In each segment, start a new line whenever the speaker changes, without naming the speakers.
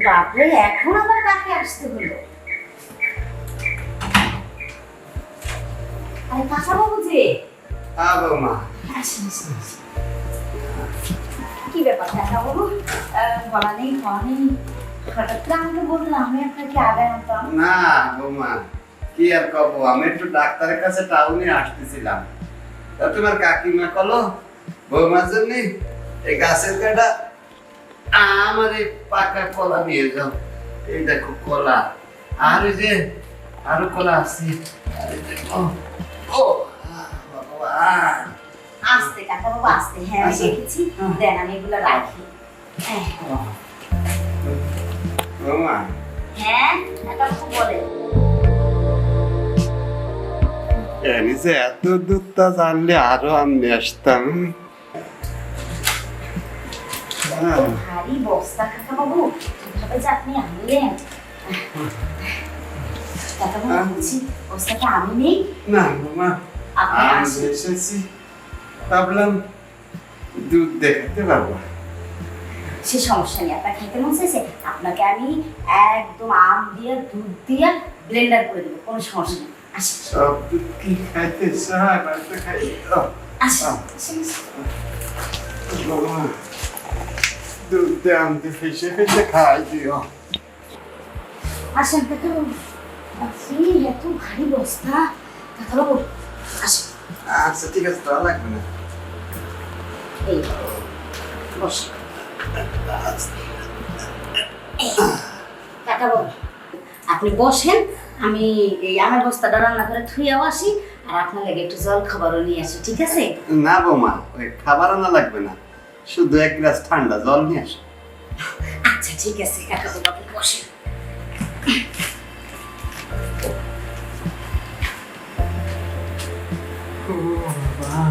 বাপরে, এখন আবার কাকে আসতে হলো? আরে কাকা বাবু যে।
বৌমা,
আসেন, আসেন, আসেন। কি ব্যাপার কাকা বাবু? বলা নেই খাওয়া নেই, হঠাৎ করে আমাকে বললাম, আমি আপনাকে আগে আনতাম।
না বৌমা, কি আর কব, আমি একটু ডাক্তারের কাছে টাউনে আসতেছিলাম। তা তোমার কাকিমা কলো বৌমার জন্য এই গাছের কাটা আমার এই পাকা কলা নিয়ে যাও। এই দেখো কলা, আর এই যে আরো কলা আছে। আর এই দেখো, ও ভগবান।
আসতে কাকা বাবু আসতে, হ্যাঁ আমি
আচ্ছা।
দেখেছি। দেন আমি এগুলো রাখি।
বৌমা,
হ্যাঁ কাকা বাবু বলেন।
এনিসে এত দুধটা জানলে আরো আমি আসতাম।
এত ভারী বস্তা কাকা বাবু, কিভাবে যে আপনি আনলেন? কাকা বাবু বলছি, বস্তাটা আমি নেই,
না বৌমা,
আপনি
আমি
আসেন।
এসেছি ভাবলাম দুধ দেখাতে পারবো।
সে সমস্যা নেই, আপনার খেতে মন চাইছে, আপনাকে আমি একদম আম দিয়ে দুধ দিয়ে ব্লেন্ডার করে দেবো, কোনো সমস্যা নেই। আসেন
সব দুধ কি খাইতে চায়, বাড়িতে খাই তো।
আসেন আসেন,
বৌমা, দুধ দিয়ে আনতে ফেসে ফেসে খাই দিও।
আসেন কাকা বাবু। আপনি এত ভারী বস্তা, কাকা বাবু আসেন।
আচ্ছা ঠিক আছে, তো লাগবে না।
এই বস। কাকা বাবু আপনি বসেন, আমি এই আমার বস্তাটা রান্না করে থুয়েও আসি, আর আপনার লাগে একটু জল খাবারও নিয়ে আসি, ঠিক আছে?
না বৌমা, ওই খাবার আনা লাগবে না, শুধু এক গ্লাস ঠান্ডা জল নিয়ে আসো।
আচ্ছা ঠিক আছে কাকা বাবু, আপনি বসেন।
ও বাবা,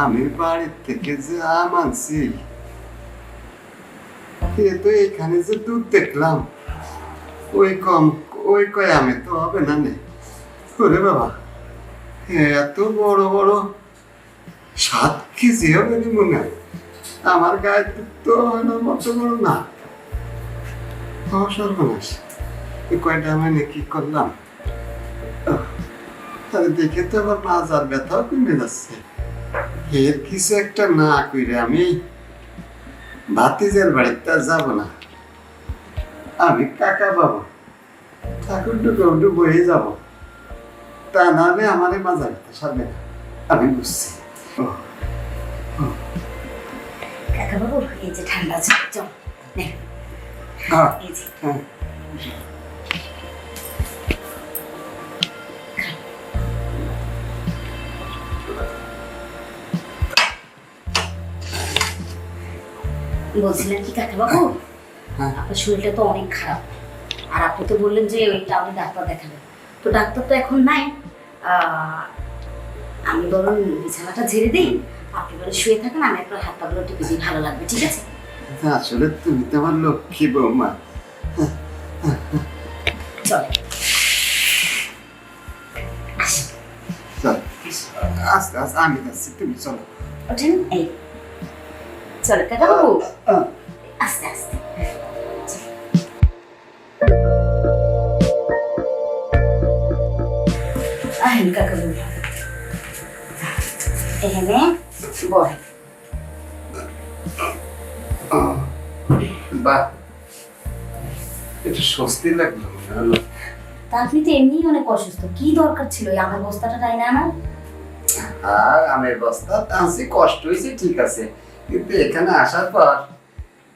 আমি বাড়ির থেকে যে আম আনছি, এ তো এখানে যে দুধ দেখলাম, ওই কয় আমি তো হবে না নে। ওরে বাবা, এত বড় বড় 7 কেজি হবে নি মনে হয়। আমার গায়ে দুধ তো হলো মতো বড় না। সর্বনাশ, এই কয়টা আমি কি করলাম? আরে দেখে তো আবার মাজার ব্যথাও কমে যাচ্ছে। এর কিছু একটা না কইরে আমি ভাতিজের বাড়িতে আর যাবো না। আমি কাকা বাবু ঠাকুর টুকু বয়ে যাব, তা নাহলে আমার মাজার ব্যথা সারবে না। আমি বুঝছি।
কাকা বাবু এই যে ঠান্ডা জল নেন,
হ্যাঁ,
এই যে।
হ্যাঁ।
বলছিলেন কি কাকা বাবু,
হ্যাঁ।
আপনার শরীরটা তো অনেক খারাপ, আর আপনি তো বললেন যে ওই টাউনে ডাক্তার দেখাবেন, তো ডাক্তার তো এখন নাই। আমি বরং বিছানাটা ঝেড়ে দিই, আপনি বলে শুয়ে থাকেন, আমি আপনার হাত পাগুলো টিপে দিই, ভালো লাগবে, ঠিক আছে?
আসলে তুমি তো আমার লক্ষ্মী বৌমা।
চলে আসেন,
চল, আস্তে আস্তে আমি যাচ্ছি, তুমি চলো।
ওঠেন, এই চলে কাকা বাবু, আস্তে আস্তে। আহেন কাকা বাবু, এখানে বহে।
বাহ, একটু স্বস্তি লাগলো মনে হলো।
তা আপনি তো এমনিই অনেক অসুস্থ, কি দরকার ছিল এই আমার বস্তাটা তাই না আমার?
আর আমের বস্তা টানছি, কষ্ট হয়েছে ঠিক আছে, কিন্তু এখানে আসার পর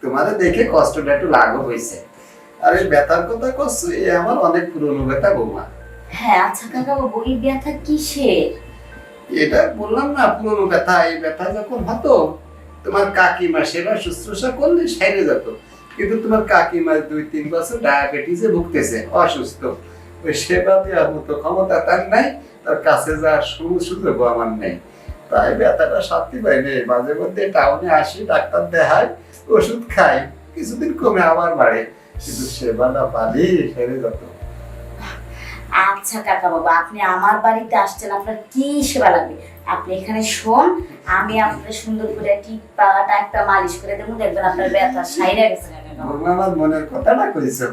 তোমারে দেখে কষ্টটা একটু লাঘব হয়েছে। আর এই ব্যথার কথা করছো, এ আমার অনেক পুরনো ব্যথা বৌমা।
হ্যাঁ আচ্ছা কাকা বাবু, এই ব্যথা কিসের?
এটা বললাম না পুরনো ব্যথা, এই ব্যথা যখন হতো তোমার কাকিমা সেবা শুশ্রূষা করলে সেরে যেত, কিন্তু তোমার কাকিমা 2-3 বছর ডায়াবেটিসে ভুগতেছে, অসুস্থ, ওই সেবা দেওয়ার মতো ক্ষমতা তার নাই, তার কাছে যাওয়ার সুযোগ আমার নেই, তাই ব্যথাটা শান্তি পাই নেই। মাঝে মধ্যে টাউনে আসি, ডাক্তার দেখাই, ওষুধ খাই, কিছুদিন কমে আবার বাড়ে, কিন্তু সেবাটা পালি সেরে যেত।
আচ্ছা কাকা বাবু, আপনি আমার বাড়িতে আসছেন, আপনার কি সেবা লাগবে আপনি এখানে শোন, আমি আপনার সুন্দর করে টিপা টাইপটা মালিশ করে দেবো, দেখবেন আপনার ব্যথা সাইরা গেছে কাকা বাবু।
বৌমা আমার মনের কথাটা কইছো,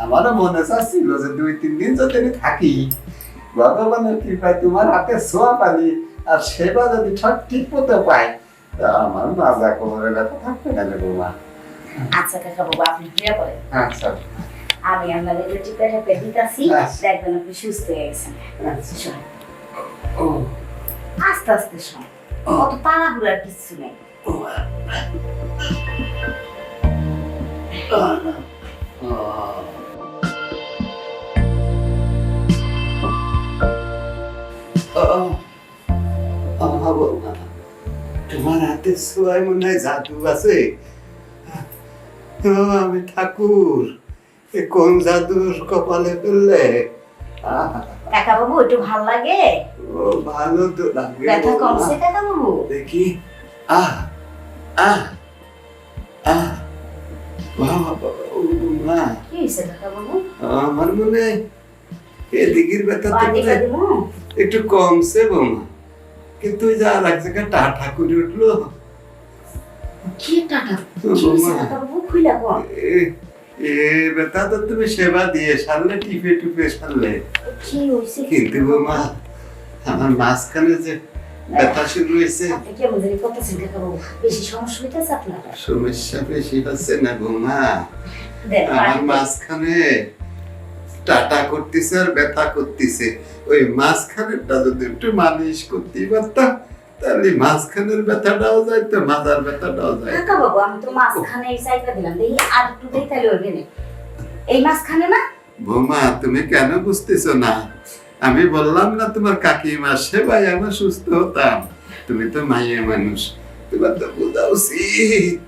আমারও মনে চাচ্ছিল যে 2-3 দিন যদি আমি থাকি, ভগবানের কৃপায় তোমার হাতে ছোঁয়া পালি আর সেবা যদি ঠিক মতো পাই, তা আমার মাজা কোমরের ব্যথা থাকবে না রে বৌমা।
আচ্ছা কাকা বাবু, আপনি শুয়ে পড়েন,
আচ্ছা
আমি আপনাদের টিপা টাইপে দিতেছি,
আচ্ছা।
দেখবেন আপনি সুস্থ হয়ে গেছেন।
আচ্ছা।
শোন,
ও
আস্তে আস্তে শোন, অত তাড়াহুড়ার কিছু নেই।
তোমার হাতে ছোঁয়ায় মনে হয় জাদু আছে। আমি ঠাকুর, এ কোন জাদুর কপালে ফেললে?
কাকা বাবু একটু ভাল লাগে?
ও ভালো তো লাগে।
ব্যথা কমছে কাকা বাবু?
দেখি। আহ আহ আহ বাবা, ও মা,
কি হয়েছে কাকা বাবু?
আমার মনে হয় এদিকের ব্যথা তো
আর টিপা দিব?
একটু কমছে বৌমা, কিন্তু ওই যে আর এক জায়গায় টাটা করে উঠলো।
কি টাকা? কি হয়েছে কাকা বাবু? খুইলা কোন?
এ ব্যথা তো তুমি সেবা দিয়ে সারলে, টিপে টিপে সারলে,
কি হয়েছে?
কিন্তু বৌমা আমার মাঝখানে যে ব্যথা শুরু হয়েছে।
আপনি কেমন জানি করতেছেন কাকা বাবু? বেশি সমস্যা হইতেছে আপনার?
সমস্যা বেশি হচ্ছে না বৌমা,
দেখ
আমার মাঝখানে টাটা করতেছে আর ব্যথা করতেছে। ওই মাঝখানেরটা যদি একটু মালিশ করতে পারতাম, তাহলে মাঝখানের ব্যথাটাও যাইতো, মাথার ব্যথাটাও যায়।
কাকা বাবু, আমি তো মাঝখানে এই সাইডটা দিলাম, দেখি আর একটু দেই তাহলে ওই গেলে এই মাঝখানে না।
বৌমা তুমি কেন বুঝতেছো না? আমি বললাম না তোমার কাকিমার সেবায় আমার সুস্থ হতাম। তুমি তো মাইয়া মানুষ, তোমার তো বোঝা উচিত।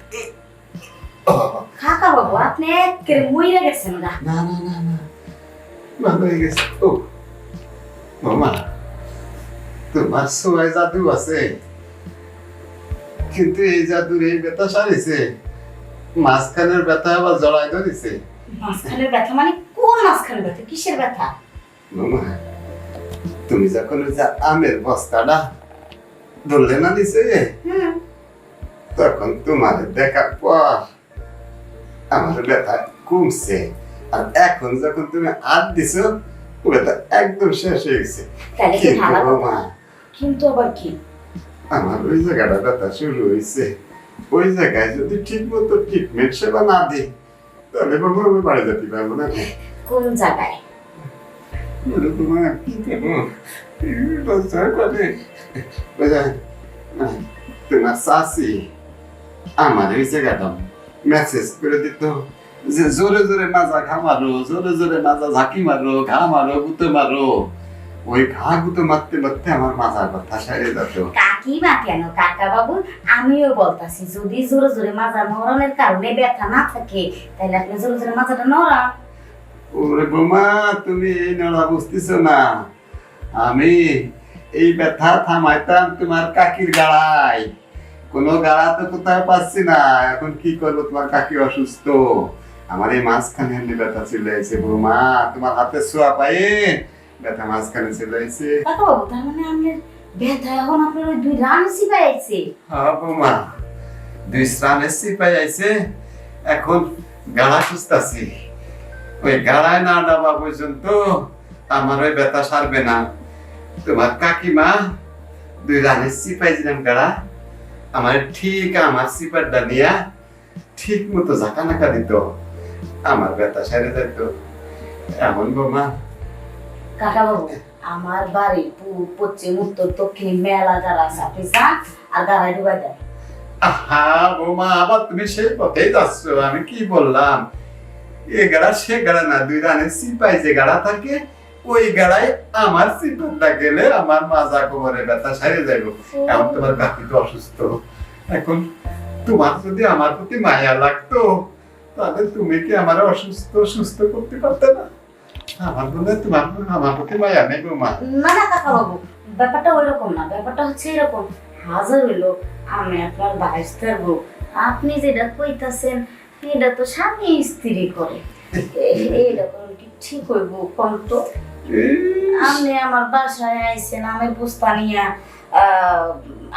কাকা বাবু, আপনি একেবারে মইরা গেছেন গা।
না না না না, ভালো হয়ে গেছে। ও বৌমা, তোমার ছোঁয়ায় জাদু আছে, কিন্তু এই জাদুর এই ব্যথা সারিছে, মাঝখানের ব্যথা আবার জড়াই ধরেছে।
মাঝখানের ব্যথা মানে কোন মাঝখানের ব্যথা? কিসের ব্যথা?
বৌমা, তুমি যখন ওই যে আমের বস্তাটা ধরলে না নিচে, তখন তোমার দেখার পর আমার ব্যথা কমছে, আর এখন যখন তুমি হাত দিছো, ব্যথা একদম শেষ হয়ে গেছে।
তাহলে কি
কিন্তু
ভালো
বৌমা,
কিন্তু আবার কি?
আমার ওই জায়গাটা ব্যথা শুরু হয়েছে, ওই জায়গায় যদি ঠিক মতো ট্রিটমেন্ট সেবা না দিই, তাহলে বাবা আমি বাড়ি যেতে পারবো না।
কোন জায়গায়?
তোমার কি করবো? লজ্জা করে। তোমার চাচি আমার ওই জায়গাটা মেসেজ করে দিত যে জোরে জোরে মাজা ঘা মারো, জোরে জোরে মাজা ঝাঁকি মারো, ঘা মারো, গুঁতো মারো। ওই ঘা গুঁতো মারতে মারতে আমার মাজার কথা সারে যেত।
কাকিমা কেন কাকা বাবু, আমিও বলতাছি যদি জোরে জোরে মাজা নড়ানোর কারণে ব্যথা না থাকে, তাহলে আপনি জোরে জোরে মাজাটা নড়ান।
ওরে বোমা, তুমি এই নড়া বুঝতেছো না। আমি এই ব্যথা থামাইতাম তোমার কাকির গাড়ায়, কোনো গাড়া তো কোথাও পাচ্ছি না। এখন কি করবো, তোমার কাকি অসুস্থ, আমার এই মাঝখানে এমনি ব্যথা চলে এসেছে বৌমা, তোমার হাতে ছোঁয়া পায়ে ব্যথা মাঝখানে চলে এসেছে।
কাকা বাবু, তার মানে আপনার ব্যথা এখন আপনার ওই দুই রান সিপাই আইছে?
হ্যাঁ বৌমা, 2 স্রানের সিপাই আইছে, এখন গাড়া খুঁজতাছি। ওই গাড়ায় না ডাবা পর্যন্ত আমার ওই ব্যথা সারবে না। তোমার কাকিমা 2 রানের সিপাই দিলাম গাড়া, আমার ঠিক আমার সিপারটা নিয়া ঠিক মতো ঝাঁকা নাকা দিত, আমার ব্যথা সেরে যেত। এমন বৌমা।
কাকা বাবু, আমার বাড়ি পূব পশ্চিম উত্তর দক্ষিণ মেলা গাড়া আছে, আপনি যান আর গাড়ায় ডুবাই দেন।
আহা বৌমা, আবার তুমি সেই পথেই যাচ্ছ। আমি কি বললাম, এ গাড়া সে গাড়া না, 2 রানের সিপাই যে গাড়া থাকে, ওই গাড়ায় আমার সিপারটা গেলে আমার মাজা কোমরে ব্যথা সেরে যাইব। এখন তোমার কাকি তো অসুস্থ, এখন তোমার যদি আমার প্রতি মায়া লাগতো, তাহলে তুমি কি আমার অসুস্থ সুস্থ করতে পারতে না? আমার মনে হয় তোমার আমার প্রতি মায়া নেই বৌমা।
না না কাকা বাবু, ব্যাপারটা ওইরকম না, ব্যাপারটা হচ্ছে এরকম, হাজার হইলো আমি আপনার বাইস্তার বউ, আপনি যেটা কইতাছেন এটা তো স্বামী স্ত্রী করে, এইটা কোন কি ঠিক হইব? কম তো আপনি আমার বাসায় আইছেন, আমি বুঝতা নিয়া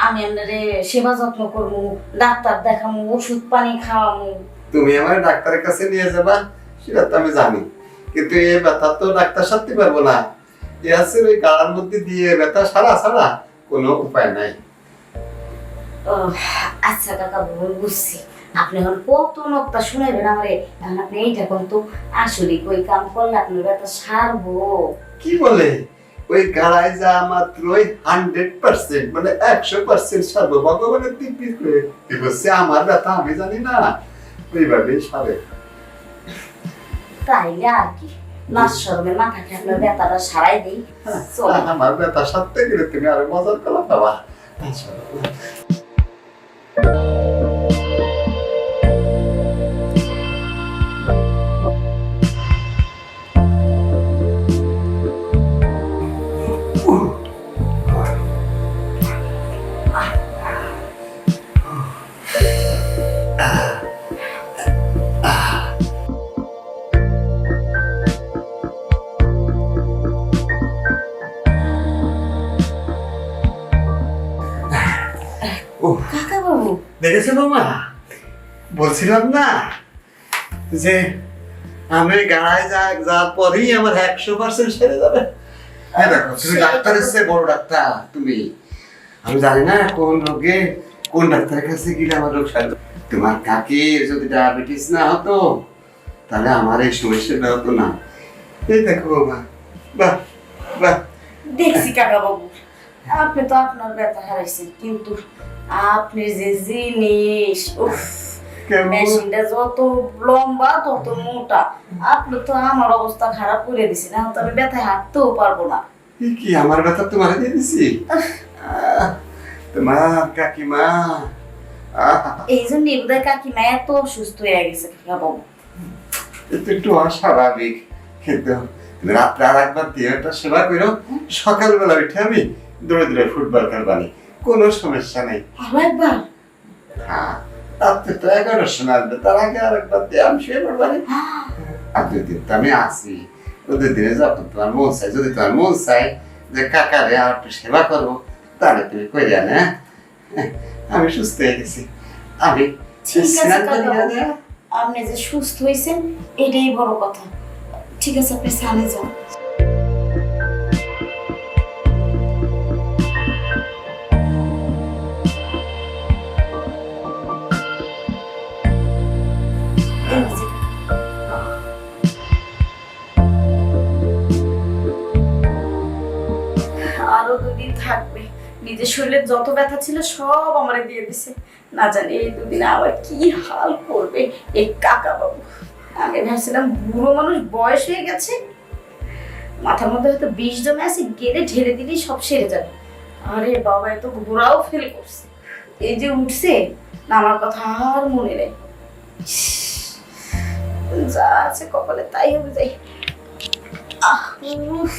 আমি আপনারে সেবা যত্ন করবো, ডাক্তার দেখামু, ওষুধ পানি খাওয়ামু।
তুমি আমার ডাক্তারের কাছে নিয়ে যাবা সেটা তো আমি জানি, কিন্তু এই ব্যথা তো ডাক্তার সারতে পারবো না। এ আছে ওই গাড়ার মধ্যে দিয়ে ব্যথা সারা ছাড়া কোনো উপায় নাই।
আচ্ছা কাকা বুঝছি, আপনি এখন কত নক্তা শুনাইবেন আমারে। এখন আপনি এইটা কিন্তু আসলে ওই কাম করলে আপনার ব্যথা সারবো।
কি বলে ওই গাড়ায় যা মাত্রই 100%, মানে 100% সারবো, ভগবানের দিব্যি করে বলছে আমার ব্যথা আমি জানি না, ওইভাবে সারে।
তাইলে আর কি, লাশ শরমের মাথাকে আপনার ব্যথাটা সারাই দিই। চলো।
আমার ব্যথা সারতে গেলে তুমি আরো মজার কলা পাবা।
কাকা বাবু,
দেখেছো মামা, বলছিলাম না যে আমি গাড়ায় যাওয়ার পরেই আমার 100% সেরে যাবে। হ্যাঁ দেখো, তুমি ডাক্তারের চেয়ে বড় ডাক্তার তুমি। আমি জানি না কোন রোগে কোন ডাক্তারের কাছে গেলে আমার রোগ সারবে। তোমার কাকির যদি ডায়াবেটিস না হতো তাহলে আমার এই সমস্যাটা হতো না। এই দেখো বাবা, বাহ বাহ।
দেখছি কাকা বাবু, আপনি তো আপনার ব্যথা হারাইছেন, কিন্তু আপনি যে জিনিস, উফ,
কেমন?
মেশিনটা যত লম্বা তত মোটা। আপনি তো আমার অবস্থা খারাপ করে দিছি, না তো আমি ব্যথায় হাঁটতেও পারবো না।
কি আমার ব্যথা তোমার দিয়ে দিছি? তোমার কাকিমা
এই জন্য বোধহয় কাকিমা এত অসুস্থ হয়ে গেছে কাকা বাবু।
এটা একটু অস্বাভাবিক, কিন্তু রাত্রে আর একবার দেহটা সেবা করো, সকালবেলা উঠে আমি দৌড়ে দৌড়ে ফুটবল খেলবানি, কোনো সমস্যা নেই।
আরো একবার?
হ্যাঁ, রাত্রে তো 11টার সময় আসবে, তার আগে আর একবার দিয়ে আমি শুয়ে পড়বানি। আর 2 দিন তো আমি আছি, ওদের দিনে যখন তোমার মন চাই, যদি তোমার মন চাই যে কাকারে আর একটু সেবা করবো, তাহলে তুমি করে আনে। আমি সুস্থ হয়ে গেছি। আমি
ঠিক আছে
স্নান
কাকা
করি
বাবু,
না।
আপনি যে সুস্থ হয়েছেন এটাই বড় কথা। ঠিক আছে, আপনি স্নানে যান। এই যে আরো 2 দিন থাকবে। নিজের শরীরে যত ব্যথা ছিল সব আমারে দিয়ে দিছে। না জানি এই 2 দিনে আবার কি হাল করবে এই কাকা বাবু। আমি ভাবছিলাম বুড়ো মানুষ, বয়স হয়ে গেছে, মাথার মধ্যে হয়তো 20 জমে আছে, গেলে ঢেলে দিলেই সব সেরে যাবে। আরে বাবা, এত ঘোরাও ফেল করছে, এই যে উঠছে না, আমার কথা আর মনে নেই। যা আছে কপালে তাই হবে, যাই। উফ।